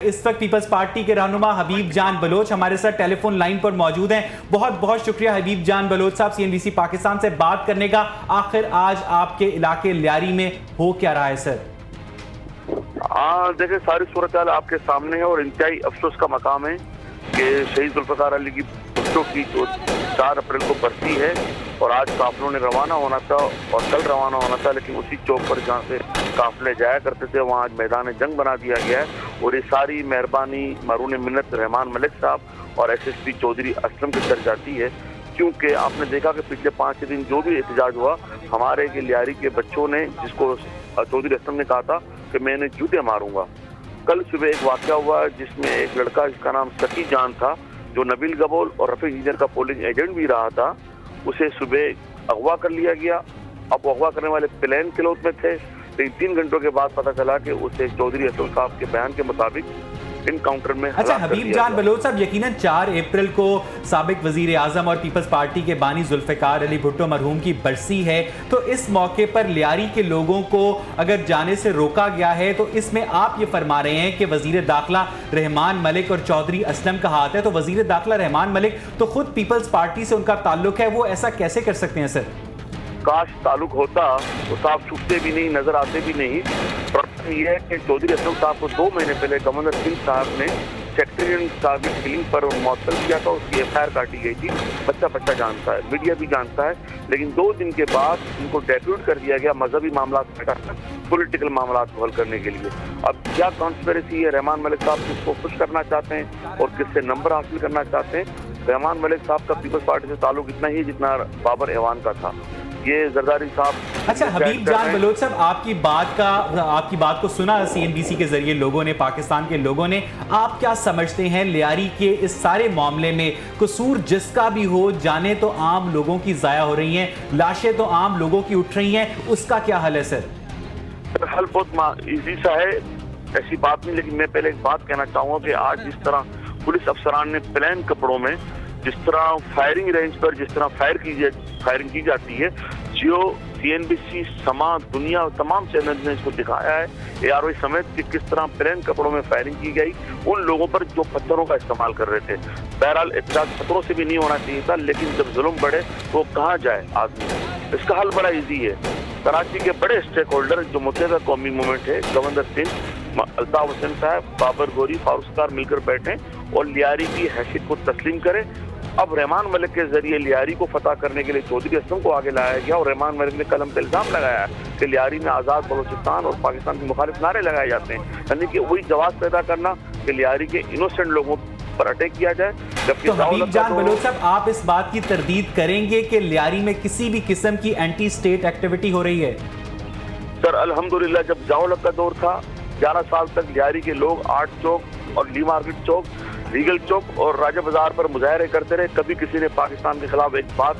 इस वक्त peoples party के रहनुमा हबीब जान बलोच हमारे साथ टेलीफोन लाइन पर मौजूद हैं। बहुत बहुत शुक्रिया हबीब जान बलोच साहब CNBC पाकिस्तान से बात करने का। आखिर आज आपके इलाके लियारी में हो क्या रहा है सर? देखिए, सारी सूरत हाल आपके सामने है और इंतहाई अफसोस का मकाम है कि शहीद जुल्फ़िकार अली की बच्चों की जो 4 अप्रैल को बरसी है और आज काफिलों ने रवाना होना था और कल रवाना होना था, लेकिन उसी चौक पर जहाँ से काफिले जाया करते थे वहाँ आज मैदान जंग बना दिया गया है। और ये सारी मेहरबानी मारून मिन्नत रहमान मलिक साहब और SSP चौधरी असलम की सर जाती है, क्योंकि आपने देखा कि पिछले 5 दिन जो भी एहतजाज हुआ हमारे के लियारी के बच्चों ने, जिसको चौधरी असलम ने कहा था कि मैं इन्हें जूते मारूंगा। कल सुबह एक वाक़या हुआ जिसमें एक लड़का जिसका नाम सकी जान था, जो नबील गबोल और रफीक इंजीनियर का पोलिंग एजेंट भी रहा था, उसे सुबह अगवा कर लिया गया। अब अगवा करने वाले प्लेन किलोत में थे, लेकिन 3 घंटों के बाद पता चला कि उसे चौधरी असलम साहब के बयान के मुताबिक इनकाउंटर में अच्छा हबीब जान बलोच साहब, यकीनन 4 अप्रैल को साबिक वजीर आजम और पीपल्स पार्टी के बानी जुल्फ़िकार अली भुट्टो मरहूम की बरसी है, तो इस मौके पर लियारी के लोगों को अगर जाने से रोका गया है तो इसमें आप ये फरमा रहे हैं कि वजीर दाखिला रहमान मलिक और चौधरी असलम का हाथ है। तो वजीर दाखिला रहमान मलिक तो खुद पीपल्स पार्टी से उनका ताल्लुक है, वो ऐसा कैसे कर सकते हैं सर? काश ताल्लुक होता तो साहब छुपते भी नहीं, नजर आते भी नहीं। प्रश्न ये है कि चौधरी असलम साहब को 2 महीने पहले गवर्नर सिंह साहब ने सेक्रेटरी साहब की किलिंग पर मुअत्तल किया था, उसकी FIR काटी गई थी। बच्चा जानता है, मीडिया भी जानता है, लेकिन 2 दिन के बाद उनको डेप्यूट कर दिया गया मजहबी मामला पॉलिटिकल मामला को हल करने के लिए। अब क्या कॉन्स्पिरेसी है? रहमान मलिक साहब किसको खुश करना चाहते हैं और किससे नंबर हासिल करना चाहते हैं? रहमान मलिक साहब का पीपल्स पार्टी से ताल्लुक इतना ही जितना बाबर एवान का था। ये जरदारी साहब। अच्छा हबीब जान बलोच साहब, आपकी बात को सुना CNBC के जरिए लोगों ने, पाकिस्तान के लोगों ने। आप क्या समझते हैं लियारी के इस सारे मामले में कसूर जिसका भी हो, जाने तो आम लोगों की जाया हो रही हैं, लाशें तो आम लोगों की उठ रही हैं, उसका क्या हल है सर? हल बहुत इजी सा है, ऐसी बात नहीं। लेकिन मैं पहले एक बात कहना चाहूँगा कि आज जिस तरह पुलिस अफसरान ने प्लान कपड़ों में जिस तरह फायरिंग रेंज पर जिस तरह फायरिंग की जाती है, जियो, CNBC, समा, दुनिया, तमाम चैनल ने इसको दिखाया है ARO समेत कि किस तरह प्लेन कपड़ों में फायरिंग की गई उन लोगों पर जो पत्थरों का इस्तेमाल कर रहे थे। बहरहाल एहतजाज पत्थरों से भी नहीं होना चाहिए था, लेकिन जब जुल्म बढ़े तो कहाँ जाए आदमी? इसका हल बड़ा ईजी है। कराची के बड़े स्टेक होल्डर जो मुत्तहिदा कौमी मूवमेंट है, गवर्नर सिंह, अल्ताफ हुसैन साहब, बाबर गोरी, फारूक सरकार मिलकर बैठे और लियारी की हैसियत को तस्लीम करें। अब रहमान मलिक के जरिए लियारी को फतह करने के लिए चौधरी असलम को आगे लाया गया और रहमान मलिक ने कलम पे इल्जाम लगाया कि लियारी में आज़ाद बलोचिस्तान और पाकिस्तान के मुखालिफ नारे लगाए जाते हैं, यानी कि वही जवाब पैदा करना कि लियारी के इनोसेंट लोगों पर अटैक किया जाए। तो हबीब जान बलोच साहब, आप इस बात की तरदीद करेंगे कि लियारी में किसी भी किस्म की एंटी स्टेट एक्टिविटी हो रही है? सर अल्हम्दुलिल्लाह, जब जाओलक का दौर था 11 साल तक लियारी के लोग 8 चौक और ली मार्केट चौक, रीगल चौक और राजा बाजार पर मुजाहरे करते रहे। कभी किसी ने पाकिस्तान के खिलाफ एक बात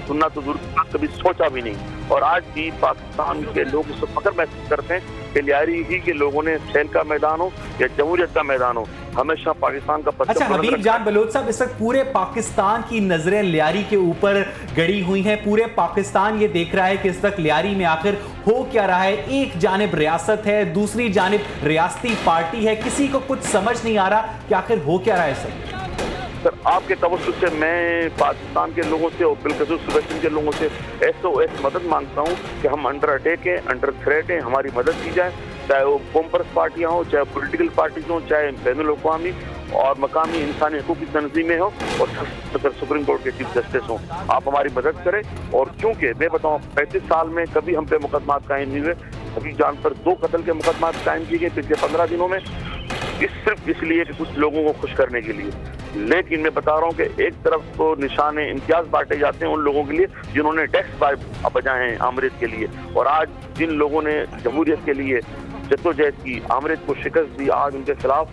सुनना तो दूर की बात, कभी सोचा भी नहीं। और आज भी पाकिस्तान के लोग इसको फख्र महसूस करते हैं कि लियारी ही के लोगों ने खेल का मैदान हो या जमहूरियत का मैदान हो, हमेशा पाकिस्तान का अच्छा हबीब जान बलोच साहब, इस वक्त पूरे पाकिस्तान की नजरें लियारी के ऊपर गड़ी हुई हैं। पूरे पाकिस्तान ये देख रहा है कि इस वक्त लियारी में आखिर हो क्या रहा है। एक जानिब रियासत है, दूसरी जानिब रियासती पार्टी है, किसी को कुछ समझ नहीं आ रहा कि आखिर हो क्या रहा है सर। आपके तवज्जुह से मैं पाकिस्तान के लोगों से और बिलखसूस सूबे के लोगों से SOS मदद मांगता हूँ कि हम अंडर अटैक हैं, अंडर थ्रेट हैं, हमारी मदद की जाए, चाहे वो कॉमपर्स पार्टियाँ हों, चाहे पॉलिटिकल पार्टीज हों, चाहे बैनुल अक़वामी और मकामी इंसानी हकूक़ की तंजीमें हों और सुप्रीम कोर्ट के चीफ जस्टिस हों। आप हमारी मदद करें। और क्योंकि मैं बताऊँ 35 साल में कभी हम पे मुकदमा कायम नहीं हुए, अभी जान पर 2 कत्ल के मुकदमा कायम किए गए पिछले 15 दिनों में, सिर्फ इसलिए कि कुछ लोगों को खुश करने के लिए। लेकिन मैं बता रहा हूँ कि एक तरफ तो निशाने इम्तियाज बांटे जाते हैं उन लोगों के लिए जिन्होंने टैक्स बजाए हैं आमरीत के लिए, और आज जिन लोगों ने जमहूरियत के लिए जद्दोजहद की, आमरीत को शिकस्त दी, आज उनके खिलाफ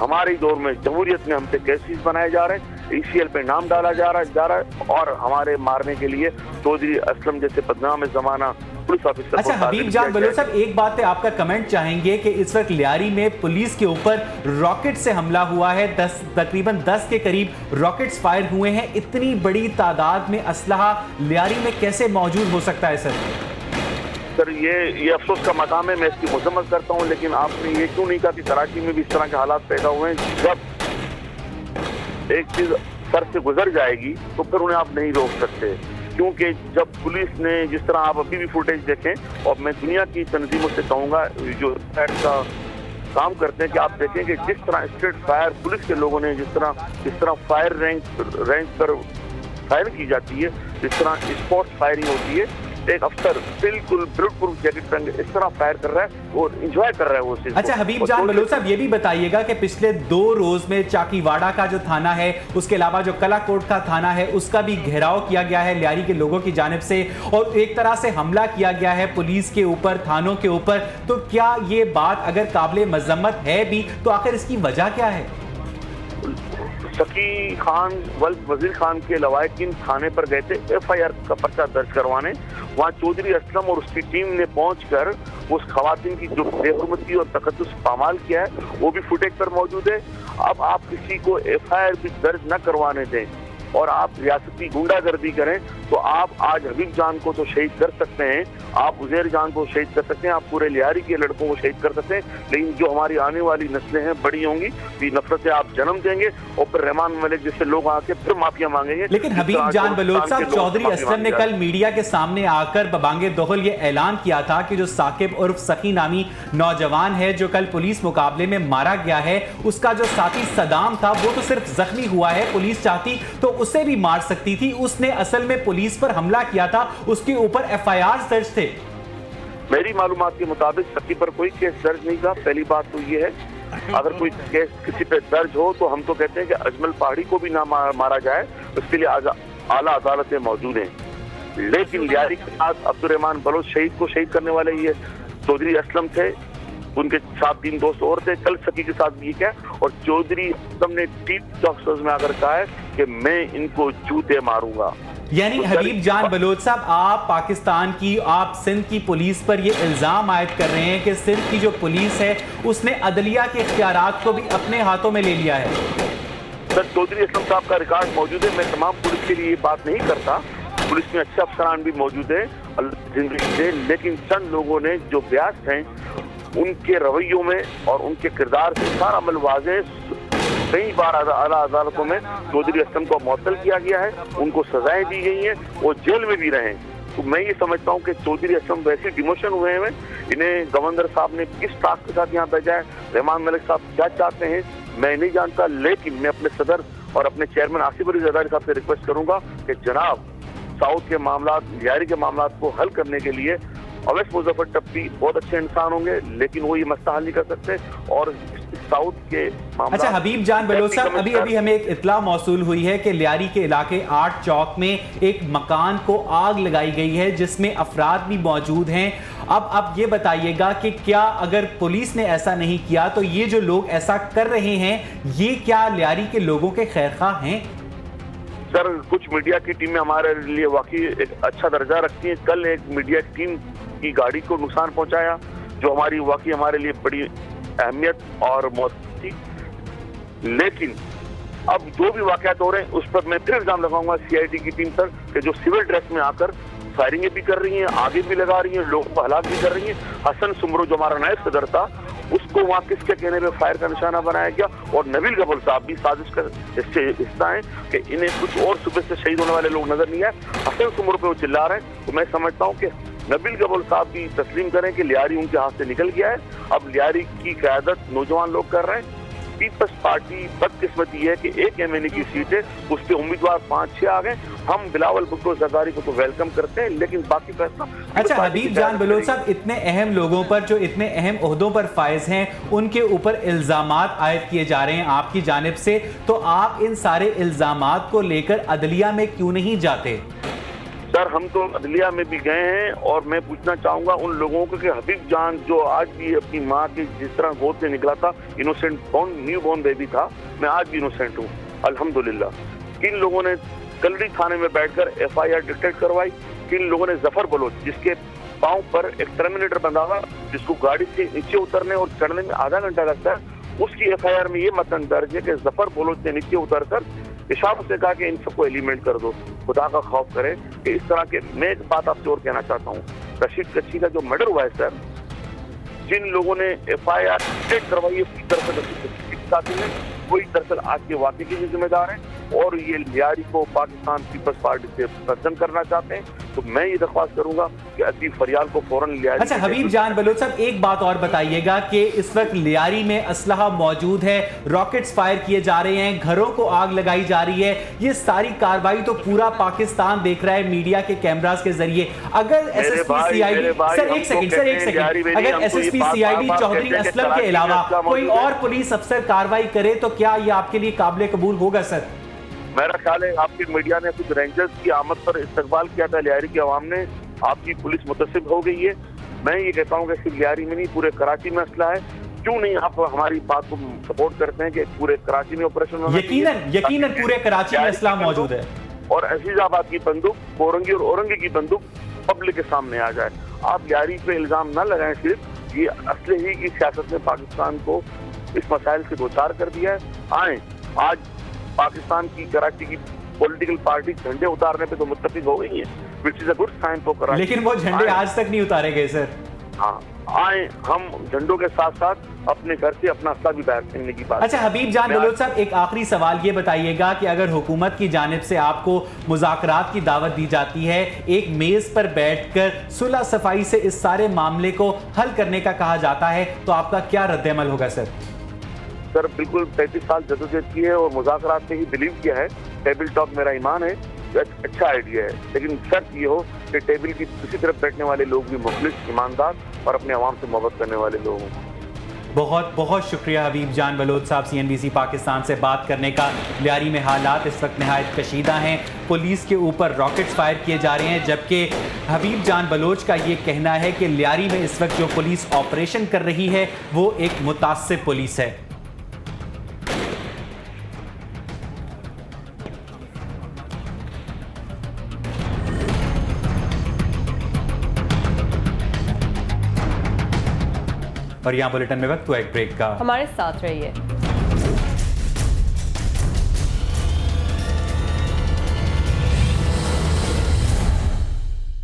हमारे दौर में जमहूरियत में हमसे केसेस बनाए जा रहे हैं, ECL पे नाम डाला जा रहा है और हमारे मारने के लिए चौधरी असलम जैसे बदनाम जमाना पुलिस ऑफिसर। अच्छा हबीब जान बलोच साहब, एक बात पे आपका कमेंट चाहेंगे कि इस वक्त लियारी में पुलिस के ऊपर रॉकेट से हमला हुआ है। तकरीबन 10 के करीब रॉकेट्स फायर हुए हैं। इतनी बड़ी तादाद में असलहा लियारी में कैसे मौजूद हो सकता है सर? سر یہ افسوس کا مقام ہے، میں اس کی مذمت کرتا ہوں، لیکن آپ نے یہ کیوں نہیں کہا کہ کراچی میں بھی اس طرح کے حالات پیدا ہوئے ہیں؟ جب ایک چیز سر سے گزر جائے گی تو پھر انہیں آپ نہیں روک سکتے، کیونکہ جب پولیس نے جس طرح آپ ابھی بھی فوٹیج دیکھیں، اور میں دنیا کی تنظیموں سے کہوں گا جو کا کام کرتے ہیں کہ آپ دیکھیں کہ جس طرح اسٹریٹ فائر پولیس کے لوگوں نے جس طرح فائر رینک پر فائر کی جاتی ہے، جس طرح اسپاٹ فائرنگ ہوتی ہے، ایک افسر بالکل بلٹ پروف جیکٹ پہن کے اس طرح فائر کر رہا ہے اور انجوائے کر رہا ہے وہ چیز۔ اچھا حبیب جان بلوچ صاحب، یہ بھی بتائیے گا کہ پچھلے 2 روز میں چاکی واڑہ کا جو تھانہ ہے، اس کے علاوہ جو کلا کوٹ کا تھانہ ہے، اس کا بھی گھیراؤ کیا گیا ہے لیاری کے لوگوں کی جانب سے، اور ایک طرح سے حملہ کیا گیا ہے پولیس کے اوپر، تھانوں کے اوپر، تو کیا یہ بات اگر قابل مذمت ہے بھی تو آخر اس کی وجہ کیا ہے؟ سکی خان وزیر خان کے لواحقین تھانے پر گئے تھے FIR کا پرچہ درج کروانے، وہاں چودھری اسلم اور اس کی ٹیم نے پہنچ کر اس خواتین کی جو بے حرمتی اور تقدس پامال کیا ہے وہ بھی فوٹیج پر موجود ہے۔ اب آپ کسی کو FIR بھی درج نہ کروانے دیں اور آپ ریاستی گنڈا گردی کریں تو آپ آج حبیب جان کو تو شہید کر سکتے ہیں، آپ عزیر جان کو شہید کر سکتے ہیں، آپ پورے لیاری کے لڑکوں کو شہید کر سکتے ہیں، لیکن جو ہماری آنے والی نسلیں ہیں بڑی ہوں گی، یہ نفرت سے آپ جنم دیں گے اور پھر رحمان ملک جیسے لوگ آ کے پھر معافیا مانگیں گے۔ لیکن حبیب جان بلوچ صاحب، چودھری اسلم نے کل میڈیا کے سامنے آ کر ببانگ دہل یہ اعلان کیا تھا کہ جو ثاقب عرف سخی نامی نوجوان ہے جو کل پولیس مقابلے میں مارا گیا ہے، اس کا جو ساتھی صدام تھا وہ تو صرف زخمی ہوا ہے، پولیس چاہتی تو اسے بھی مار سکتی تھی، اس نے اصل میں پولیس پر حملہ کیا تھا، اس کے اوپر FIR درج تھے۔ میری معلومات کے مطابق سکی پر کوئی کیس درج نہیں تھا۔ پہلی بات تو یہ ہے اگر کوئی کیس کسی پہ درج ہو تو ہم تو کہتے ہیں کہ اجمل پہاڑی کو بھی نہ مارا جائے، اس کے لیے اعلیٰ عدالتیں موجود ہیں، لیکن لیاری کے ساتھ عبد الرحمان بلوچ شہید کو شہید کرنے والے یہ چودھری اسلم تھے، ان کے ساتھ 3 دوست اور تھے، کل سکی کے ساتھ بھی کیا، اور چودھری اسلم نے ٹیپ ٹاکسز میں آ کر کہا ہے کہ میں ان کو جوتے ماروں گا۔ یعنی حبیب جان بلوچ صاحب، آپ پاکستان کی، آپ سندھ کی پولیس پر یہ الزام عائد کر رہے ہیں کہ سندھ کی جو پولیس ہے اس نے عدلیہ کے اختیارات کو بھی اپنے ہاتھوں میں لے لیا ہے۔ سر چودھری اسلم صاحب کا ریکارڈ موجود ہے، میں تمام پولیس کے لیے یہ بات نہیں کرتا، پولیس میں اچھے افسران بھی موجود ہیں زندگی سے، لیکن چند لوگوں نے جو بیاس ہیں ان کے رویوں میں اور ان کے کردار سے سارا عمل واضح، کئی بار اعلیٰ عدالتوں میں چودھری اسلم کو معطل کیا گیا ہے، ان کو سزائیں دی گئی ہیں، وہ جیل میں بھی رہے۔ تو میں یہ سمجھتا ہوں کہ چودھری اسلم ویسے ڈیموشن ہوئے ہیں، انہیں گورنر صاحب نے کس ٹاسک کے ساتھ یہاں بھیجا ہے، رحمان ملک صاحب کیا چاہتے ہیں میں نہیں جانتا، لیکن میں اپنے صدر اور اپنے چیئرمین آصف علی زرداری صاحب سے ریکویسٹ کروں گا کہ جناب ساؤتھ کے معاملات، لیاری کے معاملات کو حل کرنے کے لیے اویس مظفر ٹپی بہت اچھے انسان ہوں گے، لیکن وہ یہ مسئلہ حل نہیں کر سکتے، اور ساؤتھ کے معاملات۔ اچھا حبیب جان بلوچ صاحب، ابھی ہمیں ایک اطلاع موصول ہوئی ہے کہ لیاری کے علاقے 8 چوک میں ایک مکان کو آگ لگائی گئی ہے جس میں افراد بھی موجود ہیں۔ اب یہ بتائیے گا کہ کیا اگر پولیس نے ایسا نہیں کیا تو یہ جو لوگ ایسا کر رہے ہیں یہ کیا لیاری کے لوگوں کے خیرخواہ ہیں؟ سر کچھ میڈیا کی ٹیمیں ہمارے لیے واقعی ایک اچھا درجہ رکھتی ہیں، کل ایک میڈیا ٹیم کی گاڑی کو نقصان پہنچایا جو واقعی ہمارے لیے بڑی اہمیت اور موت تھی، لیکن اب جو بھی واقعات ہو رہے ہیں اس پر میں پھر الزام لگاؤں گا CID کی ٹیم پر کہ جو سول ڈریس میں آ کر فائرنگیں بھی کر رہی ہیں، آگے بھی لگا رہی ہیں، لوگوں کو ہلاک بھی کر رہی ہیں۔ حسن سمرو جو ہمارا نائب صدر تھا اس کو وہاں کس کے کہنے میں فائر کا نشانہ بنایا گیا، اور نبیل گبل صاحب بھی سازش کا حصہ ہیں کہ انہیں کچھ اور صوبے سے شہید ہونے والے لوگ نظر نہیں آئے، حسن سمرو پہ وہ چلا رہے ہیں۔ تو میں سمجھتا ہوں کہ نبیل گبل صاحب بھی تسلیم کریں کہ لیاری ان کے ہاتھ سے نکل گیا ہے، اب لیاری کی قیادت نوجوان لوگ کر رہے ہیں۔ پیپلز پارٹی بدقسمتی ہے کہ ایک MNA کی سیٹ ہے، اس کے امیدوار 5-6 آ گئے، ہم بلاول بھٹو زرداری کو تو ویلکم کرتے ہیں، لیکن باقی فیصلہ۔ اچھا حبیب جان بلوچ صاحب، اتنے اہم لوگوں پر جو اتنے اہم عہدوں پر فائز ہیں ان کے اوپر الزامات عائد کیے جا رہے ہیں آپ کی جانب سے، تو آپ ان سارے الزامات کو لے کر عدلیہ میں کیوں نہیں جاتے؟ سر ہم تو عدلیہ میں بھی گئے ہیں، اور میں پوچھنا چاہوں گا ان لوگوں کو کہ حبیب جان جو آج بھی اپنی ماں کی جس طرح گود سے نکلا تھا، انوسینٹ نیو بورن بیبی تھا، میں آج بھی انوسینٹ ہوں الحمدللہ۔ کن لوگوں نے کلڑی تھانے میں بیٹھ کر FIR ڈکٹیٹ کروائی، کن لوگوں نے ظفر بلوچ جس کے پاؤں پر ایک ٹرمینیٹر بندھا ہوا، جس کو گاڑی سے نیچے اترنے اور چڑھنے میں آدھا گھنٹہ لگتا ہے، اس کی FIR میں یہ متن درج ہے کہ ظفر بلوچ نے نیچے اتر کر इशारों से कहा कि इन सबको एलिमिनेट कर दो, खुदा का खौफ करे कि इस तरह के। मैं एक बात आपसे और कहना चाहता हूँ, रशीद कच्छी का जो मर्डर हुआ है सर, जिन लोगों ने FIR करवाई है पूरी तरह से रशीद कच्छी के साथ में, वही दरअसल आज के वाक़े के जिम्मेदार हैं और ये लियारी को पाकिस्तान पीपल्स पार्टी से सर्जन करना चाहते हैं। तो मैं ये दरख्वास्त करूंगा कि अतीफ फरियाल को फौरन लियारी। अच्छा हबीब जान बलोच साहब, एक बात और बताइएगा कि इस वक्त लियारी में असलहा मौजूद है, रॉकेट्स फायर किए जा रहे हैं, घरों को आग लगाई जा रही है, ये सारी कार्रवाई तो पूरा पाकिस्तान देख रहा है मीडिया के कैमरास के जरिए। अगर SSP-CID सर एक सेकंड अगर SSP-CID चौधरी असलम के अलावा कोई और पुलिस अफसर कार्रवाई करे तो क्या ये आपके लिए काबिल कबूल होगा सर? मेरा ख्याल है आपके मीडिया ने कुछ रेंजर्स की आमद पर इस्तकबाल किया था, लियारी की आवाम ने, आपकी पुलिस मुतसिब हो गई है। मैं ये कहता हूँ कि सिर्फ लियारी में नहीं पूरे कराची में असला है, क्यों नहीं आप हमारी बात को सपोर्ट करते हैं कि पूरे कराची में ऑपरेशन यकीनन पूरे कराची में असला मौजूद है और अजीजाबाद की बंदूक, औरंगी और औरंगी की बंदूक पब्लिक के सामने आ जाए। आप लियारी पे इल्जाम न लगाएं, सिर्फ ये असले ही की सियासत ने पाकिस्तान को इस मसाइल से दो चार कर दिया है। आए आज पाकिस्तान की कराची की पॉलिटिकल पार्टी झंडे उतारने पे तो मुत्तफिक हो गई है, which is a good sign for Karachi. लेकिन वो झंडे आज तक नहीं उतारे गए सर। हाँ, आए हम झंडों के साथ साथ अपने घर से अपना असला भी बाहर फेंकने की बात। अच्छा हबीब जान बलोच साहब, एक आखिरी सवाल ये बताइएगा कि अगर हुकूमत की जानिब से आपको मुज़ाकरात की दावत दी जाती है, एक मेज पर बैठकर सुलह सफाई से इस सारे मामले को हल करने का कहा जाता है, तो आपका क्या रद्द-ए-अमल होगा सर? सर बिल्कुल 35 साल जदोजहद की है और मुज़ाकरात पे ही बिलीव किया है, टेबल टॉक मेरा ईमान है, अच्छा आइडिया है। लेकिन शर्त ये हो कि टेबल की दूसरी तरफ बैठने वाले लोग भी मुखलिस, ईमानदार और अपने अवाम से मोहब्बत करने वाले लोग हों। बहुत बहुत शुक्रिया हबीब जान बलोच साहब CNBC पाकिस्तान से बात करने का। लियारी में हालात इस वक्त निहायत कशीदा हैं, पुलिस के ऊपर रॉकेट्स फायर किए जा रहे हैं, जबकि हबीब जान बलोच का ये कहना है कि लियारी में इस वक्त जो पुलिस ऑपरेशन कर रही है वो एक मुतासिब पुलिस है। और यहाँ बुलेटिन में वक्त हुआ एक ब्रेक का, हमारे साथ रहिए।